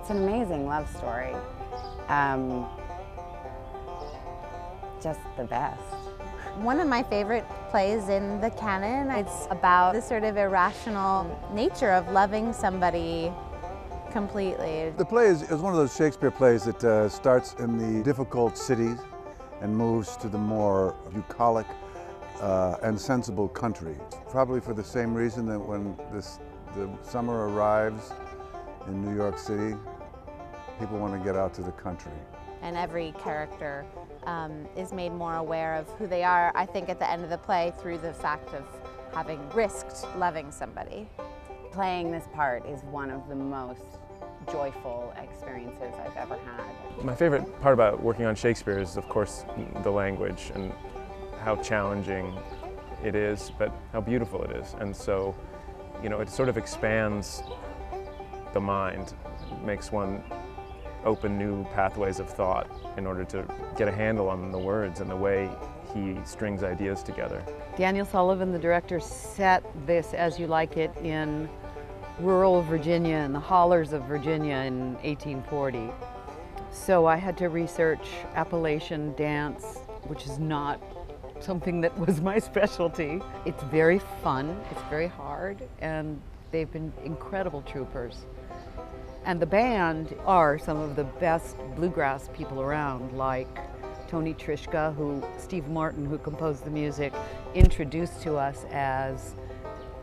It's an amazing love story. Just the best. One of my favorite plays in the canon. It's about the sort of irrational nature of loving somebody completely. The play is one of those Shakespeare plays that starts in the difficult cities and moves to the more bucolic and sensible country. Probably for the same reason that when the summer arrives in New York City, people want to get out to the country. And every character is made more aware of who they are, I think, at the end of the play through the fact of having risked loving somebody. Playing this part is one of the most joyful experiences I've ever had. My favorite part about working on Shakespeare is, of course, the language and how challenging it is, but how beautiful it is. And so, you know, it sort of expands the mind, makes one open new pathways of thought in order to get a handle on the words and the way he strings ideas together. Daniel Sullivan, the director, set this As You Like It in rural Virginia, in the hollers of Virginia in 1840. So I had to research Appalachian dance, which is not something that was my specialty. It's very fun, it's very hard, and they've been incredible troopers. And the band are some of the best bluegrass people around, like Tony Trischka, Steve Martin, who composed the music, introduced to us as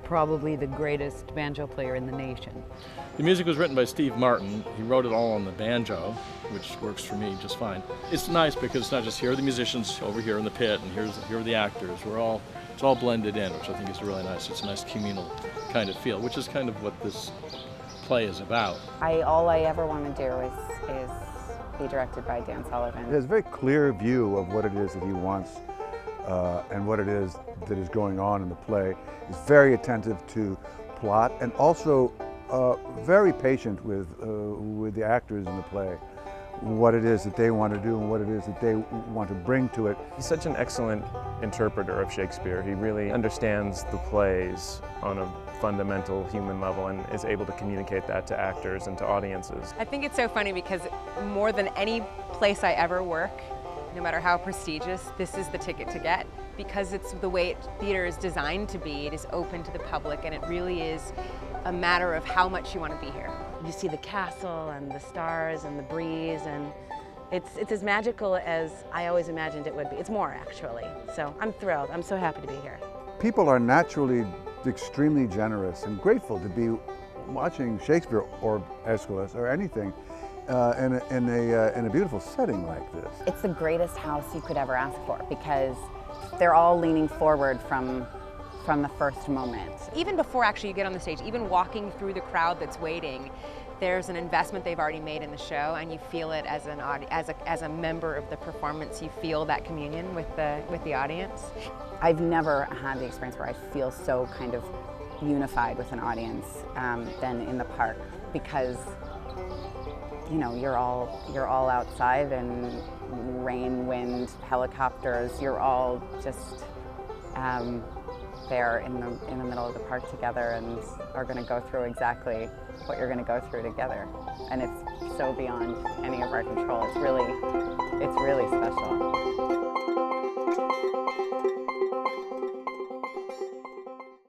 probably the greatest banjo player in the nation. The music was written by Steve Martin. He wrote it all on the banjo, which works for me just fine. It's nice because it's not just here are the musicians over here in the pit and here are the actors. It's all blended in, which I think is really nice. It's a nice communal kind of feel, which is kind of what this play is about. All I ever want to do is be directed by Dan Sullivan. He has a very clear view of what it is that he wants and what it is that is going on in the play. He's very attentive to plot and also very patient with the actors in the play, what it is that they want to do and what it is that they want to bring to it. He's such an excellent interpreter of Shakespeare. He really understands the plays on a fundamental human level and is able to communicate that to actors and to audiences. I think it's so funny because more than any place I ever work, no matter how prestigious, this is the ticket to get, because it's the way theater is designed to be. It is open to the public, and it really is a matter of how much you want to be here. You see the castle and the stars and the breeze, and it's as magical as I always imagined it would be. It's more, actually. So I'm thrilled. I'm so happy to be here. People are naturally extremely generous and grateful to be watching Shakespeare or Aeschylus or anything in a beautiful setting like this. It's the greatest house you could ever ask for because they're all leaning forward from the first moment. Even before actually you get on the stage, even walking through the crowd that's waiting, there's an investment they've already made in the show, and you feel it as a member of the performance. You feel that communion with the audience. I've never had the experience where I feel so kind of unified with an audience than in the park, because you know you're all outside and rain, wind, helicopters. You're all just there in the middle of the park together and are going to go through exactly what you're going to go through together, and it's so beyond any of our control. It's really special.